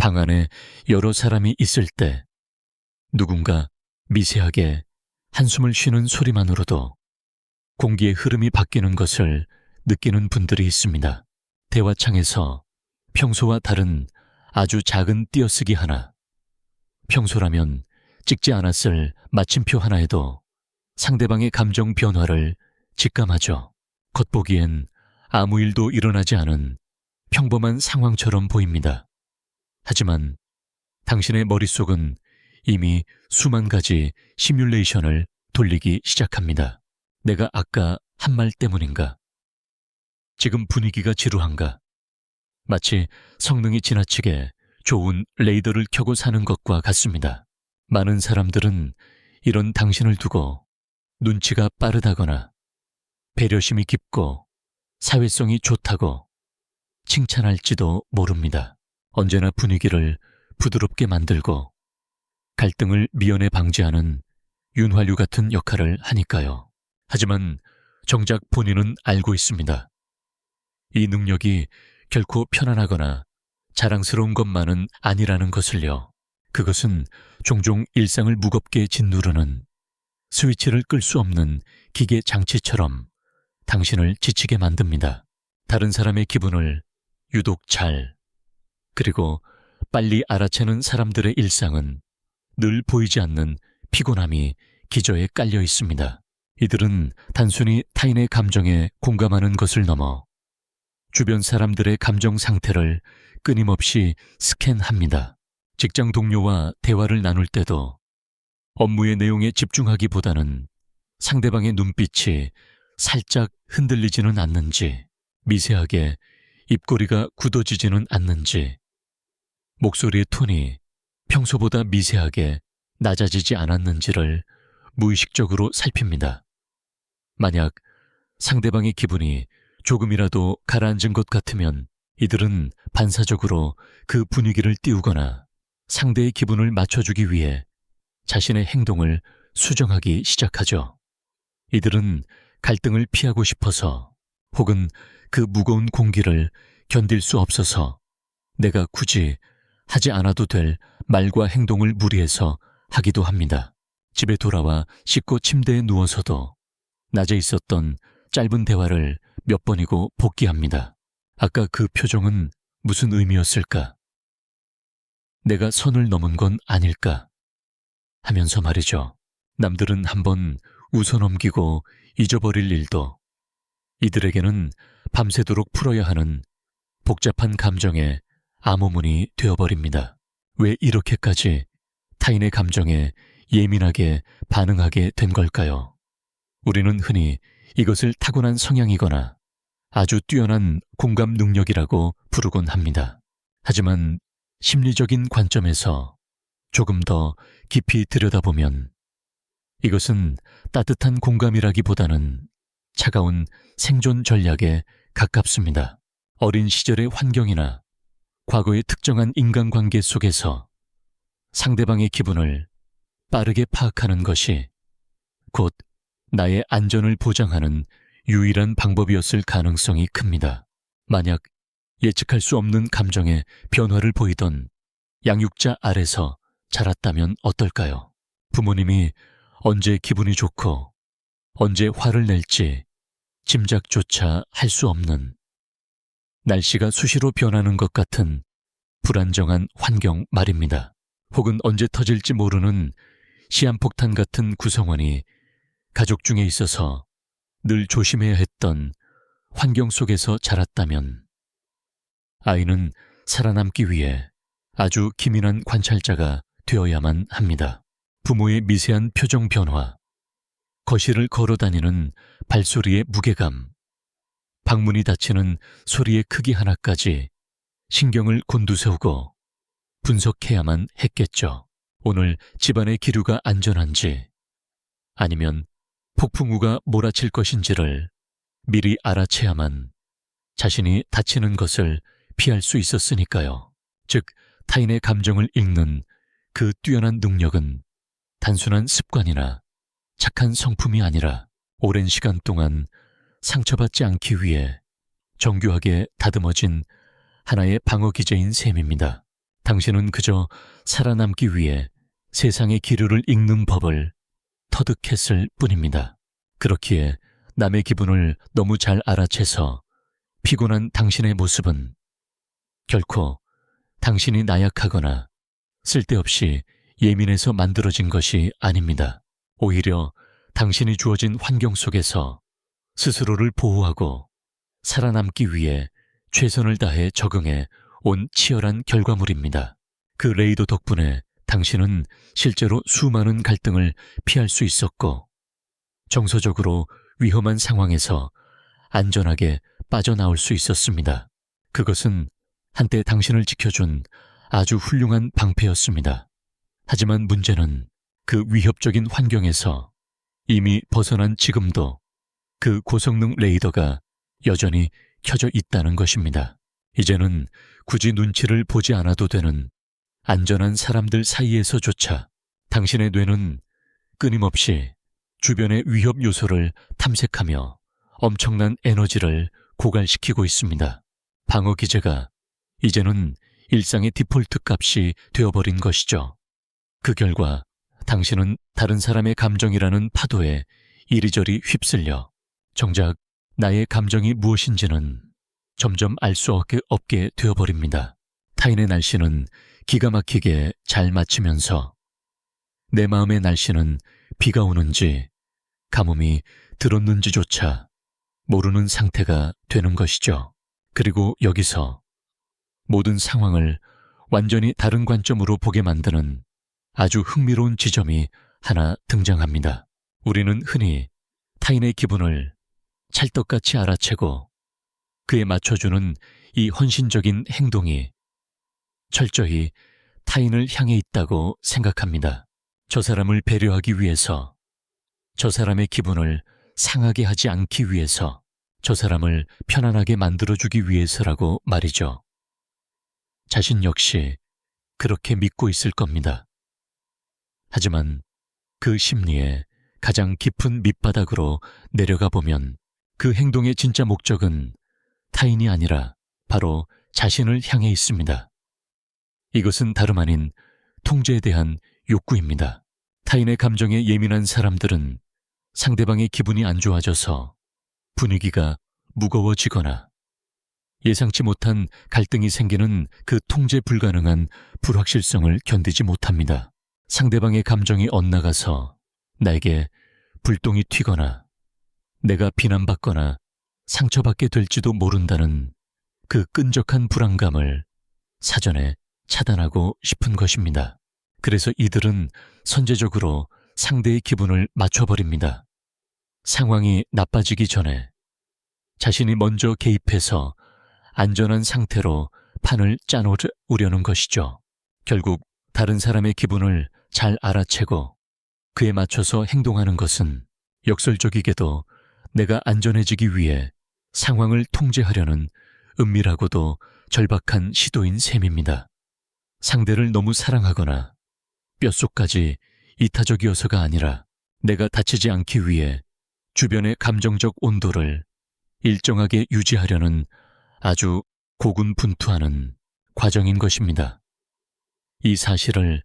방 안에 여러 사람이 있을 때 누군가 미세하게 한숨을 쉬는 소리만으로도 공기의 흐름이 바뀌는 것을 느끼는 분들이 있습니다. 대화창에서 평소와 다른 아주 작은 띄어쓰기 하나, 평소라면 찍지 않았을 마침표 하나에도 상대방의 감정 변화를 직감하죠. 겉보기엔 아무 일도 일어나지 않은 평범한 상황처럼 보입니다. 하지만 당신의 머릿속은 이미 수만 가지 시뮬레이션을 돌리기 시작합니다. 내가 아까 한 말 때문인가? 지금 분위기가 지루한가? 마치 성능이 지나치게 좋은 레이더를 켜고 사는 것과 같습니다. 많은 사람들은 이런 당신을 두고 눈치가 빠르다거나 배려심이 깊고 사회성이 좋다고 칭찬할지도 모릅니다. 언제나 분위기를 부드럽게 만들고 갈등을 미연에 방지하는 윤활유 같은 역할을 하니까요. 하지만 정작 본인은 알고 있습니다. 이 능력이 결코 편안하거나 자랑스러운 것만은 아니라는 것을요. 그것은 종종 일상을 무겁게 짓누르는 스위치를 끌 수 없는 기계 장치처럼 당신을 지치게 만듭니다. 다른 사람의 기분을 유독 잘, 그리고 빨리 알아채는 사람들의 일상은 늘 보이지 않는 피곤함이 기저에 깔려 있습니다. 이들은 단순히 타인의 감정에 공감하는 것을 넘어 주변 사람들의 감정 상태를 끊임없이 스캔합니다. 직장 동료와 대화를 나눌 때도 업무의 내용에 집중하기보다는 상대방의 눈빛이 살짝 흔들리지는 않는지, 미세하게 입꼬리가 굳어지지는 않는지, 목소리의 톤이 평소보다 미세하게 낮아지지 않았는지를 무의식적으로 살핍니다. 만약 상대방의 기분이 조금이라도 가라앉은 것 같으면 이들은 반사적으로 그 분위기를 띄우거나 상대의 기분을 맞춰주기 위해 자신의 행동을 수정하기 시작하죠. 이들은 갈등을 피하고 싶어서 혹은 그 무거운 공기를 견딜 수 없어서 내가 굳이 하지 않아도 될 말과 행동을 무리해서 하기도 합니다. 집에 돌아와 씻고 침대에 누워서도 낮에 있었던 짧은 대화를 몇 번이고 복귀합니다. 아까 그 표정은 무슨 의미였을까? 내가 선을 넘은 건 아닐까? 하면서 말이죠. 남들은 한번 웃어넘기고 잊어버릴 일도 이들에게는 밤새도록 풀어야 하는 복잡한 감정의 암호문이 되어버립니다. 왜 이렇게까지 타인의 감정에 예민하게 반응하게 된 걸까요? 우리는 흔히 이것을 타고난 성향이거나 아주 뛰어난 공감 능력이라고 부르곤 합니다. 하지만 심리적인 관점에서 조금 더 깊이 들여다보면 이것은 따뜻한 공감이라기보다는 차가운 생존 전략에 가깝습니다. 어린 시절의 환경이나 과거의 특정한 인간관계 속에서 상대방의 기분을 빠르게 파악하는 것이 곧 나의 안전을 보장하는 유일한 방법이었을 가능성이 큽니다. 만약 예측할 수 없는 감정의 변화를 보이던 양육자 아래서 자랐다면 어떨까요? 부모님이 언제 기분이 좋고 언제 화를 낼지 짐작조차 할 수 없는, 날씨가 수시로 변하는 것 같은 불안정한 환경 말입니다. 혹은 언제 터질지 모르는 시한폭탄 같은 구성원이 가족 중에 있어서 늘 조심해야 했던 환경 속에서 자랐다면 아이는 살아남기 위해 아주 기민한 관찰자가 되어야만 합니다. 부모의 미세한 표정 변화, 거실을 걸어다니는 발소리의 무게감, 방문이 닫히는 소리의 크기 하나까지 신경을 곤두세우고 분석해야만 했겠죠. 오늘 집안의 기류가 안전한지 아니면 폭풍우가 몰아칠 것인지를 미리 알아채야만 자신이 다치는 것을 피할 수 있었으니까요. 즉, 타인의 감정을 읽는 그 뛰어난 능력은 단순한 습관이나 착한 성품이 아니라 오랜 시간 동안 상처받지 않기 위해 정교하게 다듬어진 하나의 방어 기제인 셈입니다. 당신은 그저 살아남기 위해 세상의 기류를 읽는 법을 터득했을 뿐입니다. 그렇기에 남의 기분을 너무 잘 알아채서 피곤한 당신의 모습은 결코 당신이 나약하거나 쓸데없이 예민해서 만들어진 것이 아닙니다. 오히려 당신이 주어진 환경 속에서 스스로를 보호하고 살아남기 위해 최선을 다해 적응해 온 치열한 결과물입니다. 그 레이더 덕분에 당신은 실제로 수많은 갈등을 피할 수 있었고 정서적으로 위험한 상황에서 안전하게 빠져나올 수 있었습니다. 그것은 한때 당신을 지켜준 아주 훌륭한 방패였습니다. 하지만 문제는 그 위협적인 환경에서 이미 벗어난 지금도 그 고성능 레이더가 여전히 켜져 있다는 것입니다. 이제는 굳이 눈치를 보지 않아도 되는 안전한 사람들 사이에서조차 당신의 뇌는 끊임없이 주변의 위협 요소를 탐색하며 엄청난 에너지를 고갈시키고 있습니다. 방어 기제가 이제는 일상의 디폴트 값이 되어버린 것이죠. 그 결과 당신은 다른 사람의 감정이라는 파도에 이리저리 휩쓸려 정작 나의 감정이 무엇인지는 점점 알 수 없게 되어버립니다. 타인의 날씨는 기가 막히게 잘 맞추면서 내 마음의 날씨는 비가 오는지 가뭄이 들었는지조차 모르는 상태가 되는 것이죠. 그리고 여기서 모든 상황을 완전히 다른 관점으로 보게 만드는 아주 흥미로운 지점이 하나 등장합니다. 우리는 흔히 타인의 기분을 찰떡같이 알아채고 그에 맞춰주는 이 헌신적인 행동이 철저히 타인을 향해 있다고 생각합니다. 저 사람을 배려하기 위해서, 저 사람의 기분을 상하게 하지 않기 위해서, 저 사람을 편안하게 만들어주기 위해서라고 말이죠. 자신 역시 그렇게 믿고 있을 겁니다. 하지만 그 심리의 가장 깊은 밑바닥으로 내려가 보면 그 행동의 진짜 목적은 타인이 아니라 바로 자신을 향해 있습니다. 이것은 다름 아닌 통제에 대한 욕구입니다. 타인의 감정에 예민한 사람들은 상대방의 기분이 안 좋아져서 분위기가 무거워지거나 예상치 못한 갈등이 생기는 그 통제 불가능한 불확실성을 견디지 못합니다. 상대방의 감정이 엇나가서 나에게 불똥이 튀거나 내가 비난받거나 상처받게 될지도 모른다는 그 끈적한 불안감을 사전에 차단하고 싶은 것입니다. 그래서 이들은 선제적으로 상대의 기분을 맞춰버립니다. 상황이 나빠지기 전에 자신이 먼저 개입해서 안전한 상태로 판을 짜놓으려는 것이죠. 결국 다른 사람의 기분을 잘 알아채고 그에 맞춰서 행동하는 것은 역설적이게도 내가 안전해지기 위해 상황을 통제하려는 은밀하고도 절박한 시도인 셈입니다. 상대를 너무 사랑하거나 뼛속까지 이타적이어서가 아니라 내가 다치지 않기 위해 주변의 감정적 온도를 일정하게 유지하려는 아주 고군분투하는 과정인 것입니다. 이 사실을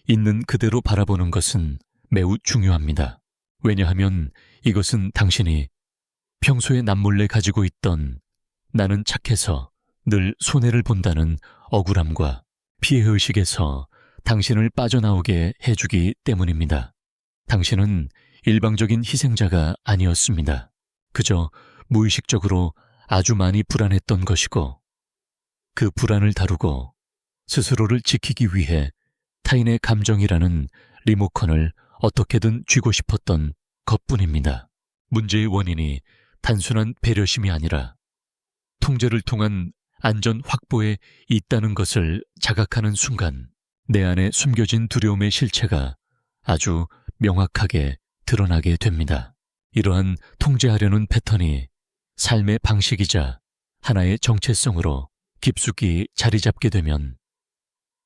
있는 그대로 바라보는 것은 매우 중요합니다. 왜냐하면 이것은 당신이 평소에 남몰래 가지고 있던 나는 착해서 늘 손해를 본다는 억울함과 피해의식에서 당신을 빠져나오게 해주기 때문입니다. 당신은 일방적인 희생자가 아니었습니다. 그저 무의식적으로 아주 많이 불안했던 것이고 그 불안을 다루고 스스로를 지키기 위해 타인의 감정이라는 리모컨을 어떻게든 쥐고 싶었던 것뿐입니다. 문제의 원인이 단순한 배려심이 아니라 통제를 통한 안전 확보에 있다는 것을 자각하는 순간 내 안에 숨겨진 두려움의 실체가 아주 명확하게 드러나게 됩니다. 이러한 통제하려는 패턴이 삶의 방식이자 하나의 정체성으로 깊숙이 자리 잡게 되면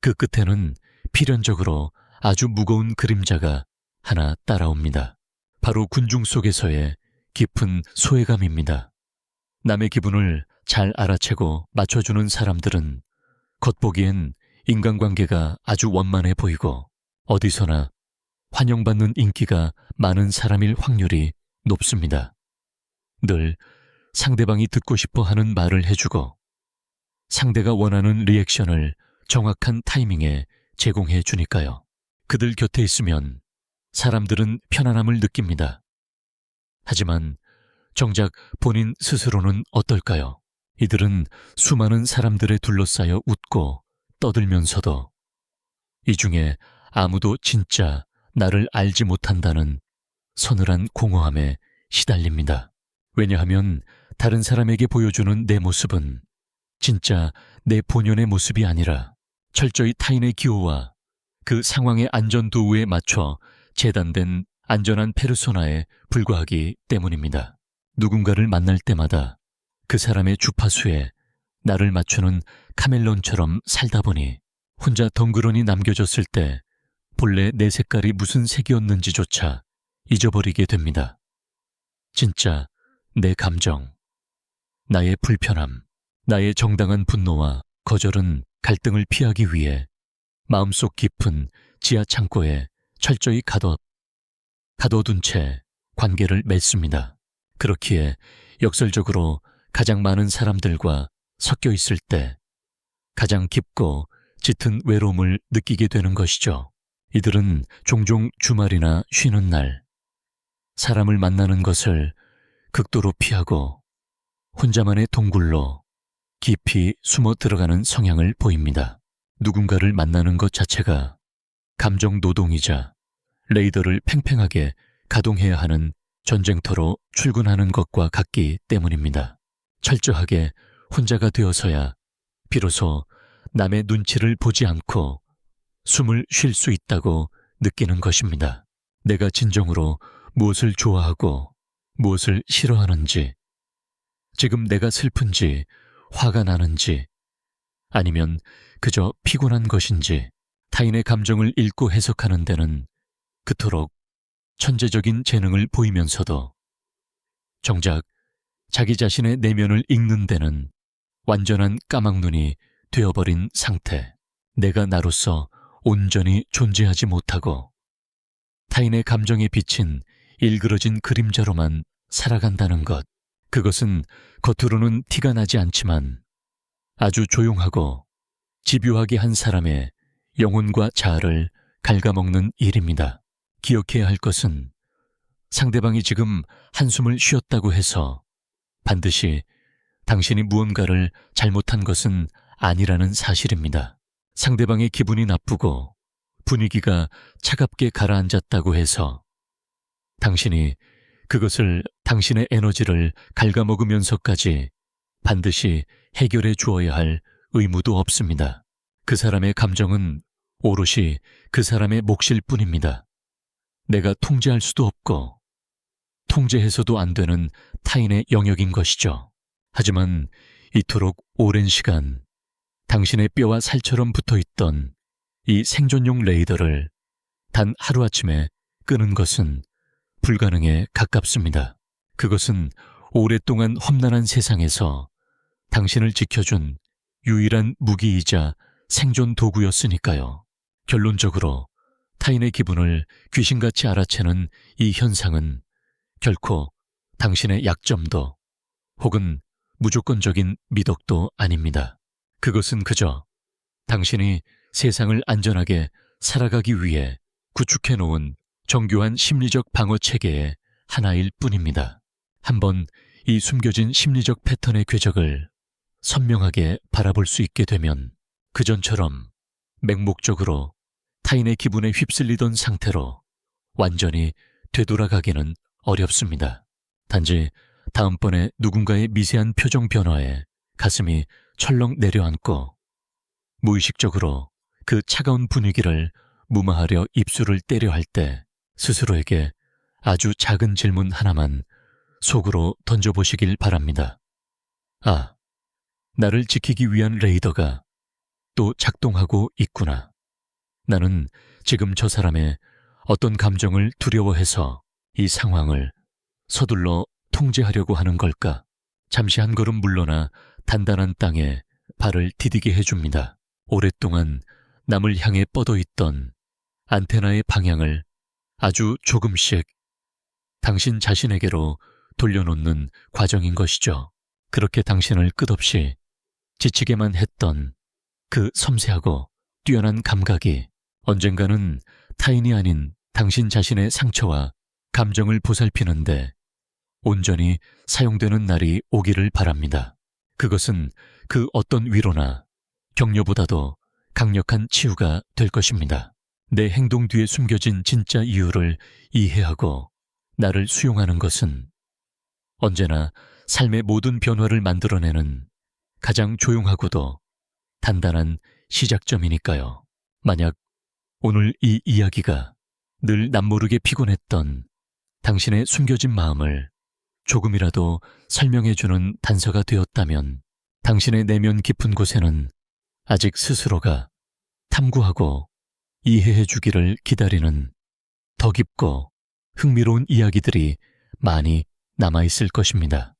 그 끝에는 필연적으로 아주 무거운 그림자가 하나 따라옵니다. 바로 군중 속에서의 깊은 소외감입니다. 남의 기분을 잘 알아채고 맞춰주는 사람들은 겉보기엔 인간관계가 아주 원만해 보이고 어디서나 환영받는 인기가 많은 사람일 확률이 높습니다. 늘 상대방이 듣고 싶어 하는 말을 해주고 상대가 원하는 리액션을 정확한 타이밍에 제공해 주니까요. 그들 곁에 있으면 사람들은 편안함을 느낍니다. 하지만 정작 본인 스스로는 어떨까요? 이들은 수많은 사람들에 둘러싸여 웃고 떠들면서도 이 중에 아무도 진짜 나를 알지 못한다는 서늘한 공허함에 시달립니다. 왜냐하면 다른 사람에게 보여주는 내 모습은 진짜 내 본연의 모습이 아니라 철저히 타인의 기호와 그 상황의 안전 도우에 맞춰 재단된 안전한 페르소나에 불과하기 때문입니다. 누군가를 만날 때마다 그 사람의 주파수에 나를 맞추는 카멜론처럼 살다 보니 혼자 덩그러니 남겨졌을 때 본래 내 색깔이 무슨 색이었는지조차 잊어버리게 됩니다. 진짜 내 감정, 나의 불편함, 나의 정당한 분노와 거절은 갈등을 피하기 위해 마음속 깊은 지하 창고에 철저히 가둬둔 채 관계를 맺습니다. 그렇기에 역설적으로 가장 많은 사람들과 섞여 있을 때 가장 깊고 짙은 외로움을 느끼게 되는 것이죠. 이들은 종종 주말이나 쉬는 날 사람을 만나는 것을 극도로 피하고 혼자만의 동굴로 깊이 숨어 들어가는 성향을 보입니다. 누군가를 만나는 것 자체가 감정 노동이자 레이더를 팽팽하게 가동해야 하는 전쟁터로 출근하는 것과 같기 때문입니다. 철저하게 혼자가 되어서야 비로소 남의 눈치를 보지 않고 숨을 쉴 수 있다고 느끼는 것입니다. 내가 진정으로 무엇을 좋아하고 무엇을 싫어하는지, 지금 내가 슬픈지 화가 나는지 아니면 그저 피곤한 것인지 타인의 감정을 읽고 해석하는 데는 그토록 천재적인 재능을 보이면서도 정작 자기 자신의 내면을 읽는 데는 완전한 까막눈이 되어버린 상태. 내가 나로서 온전히 존재하지 못하고 타인의 감정에 비친 일그러진 그림자로만 살아간다는 것. 그것은 겉으로는 티가 나지 않지만 아주 조용하고 집요하게 한 사람의 영혼과 자아를 갉아먹는 일입니다. 기억해야 할 것은 상대방이 지금 한숨을 쉬었다고 해서 반드시 당신이 무언가를 잘못한 것은 아니라는 사실입니다. 상대방의 기분이 나쁘고 분위기가 차갑게 가라앉았다고 해서 당신이 그것을 당신의 에너지를 갉아먹으면서까지 반드시 해결해 주어야 할 의무도 없습니다. 그 사람의 감정은 오롯이 그 사람의 몫일 뿐입니다. 내가 통제할 수도 없고 통제해서도 안 되는 타인의 영역인 것이죠. 하지만 이토록 오랜 시간 당신의 뼈와 살처럼 붙어있던 이 생존용 레이더를 단 하루아침에 끄는 것은 불가능에 가깝습니다. 그것은 오랫동안 험난한 세상에서 당신을 지켜준 유일한 무기이자 생존 도구였으니까요. 결론적으로 타인의 기분을 귀신같이 알아채는 이 현상은 결코 당신의 약점도 혹은 무조건적인 미덕도 아닙니다. 그것은 그저 당신이 세상을 안전하게 살아가기 위해 구축해 놓은 정교한 심리적 방어 체계의 하나일 뿐입니다. 한번 이 숨겨진 심리적 패턴의 궤적을 선명하게 바라볼 수 있게 되면 그전처럼 맹목적으로 타인의 기분에 휩쓸리던 상태로 완전히 되돌아가기는 어렵습니다. 단지 다음번에 누군가의 미세한 표정 변화에 가슴이 철렁 내려앉고 무의식적으로 그 차가운 분위기를 무마하려 입술을 때려 할 때 스스로에게 아주 작은 질문 하나만 속으로 던져보시길 바랍니다. 아, 나를 지키기 위한 레이더가 또 작동하고 있구나. 나는 지금 저 사람의 어떤 감정을 두려워해서 이 상황을 서둘러 통제하려고 하는 걸까? 잠시 한 걸음 물러나 단단한 땅에 발을 디디게 해줍니다. 오랫동안 남을 향해 뻗어 있던 안테나의 방향을 아주 조금씩 당신 자신에게로 돌려놓는 과정인 것이죠. 그렇게 당신을 끝없이 지치게만 했던 그 섬세하고 뛰어난 감각이 언젠가는 타인이 아닌 당신 자신의 상처와 감정을 보살피는데 온전히 사용되는 날이 오기를 바랍니다. 그것은 그 어떤 위로나 격려보다도 강력한 치유가 될 것입니다. 내 행동 뒤에 숨겨진 진짜 이유를 이해하고 나를 수용하는 것은 언제나 삶의 모든 변화를 만들어내는 가장 조용하고도 단단한 시작점이니까요. 만약 오늘 이 이야기가 늘 남모르게 피곤했던 당신의 숨겨진 마음을 조금이라도 설명해주는 단서가 되었다면 당신의 내면 깊은 곳에는 아직 스스로가 탐구하고 이해해주기를 기다리는 더 깊고 흥미로운 이야기들이 많이 남아있을 것입니다.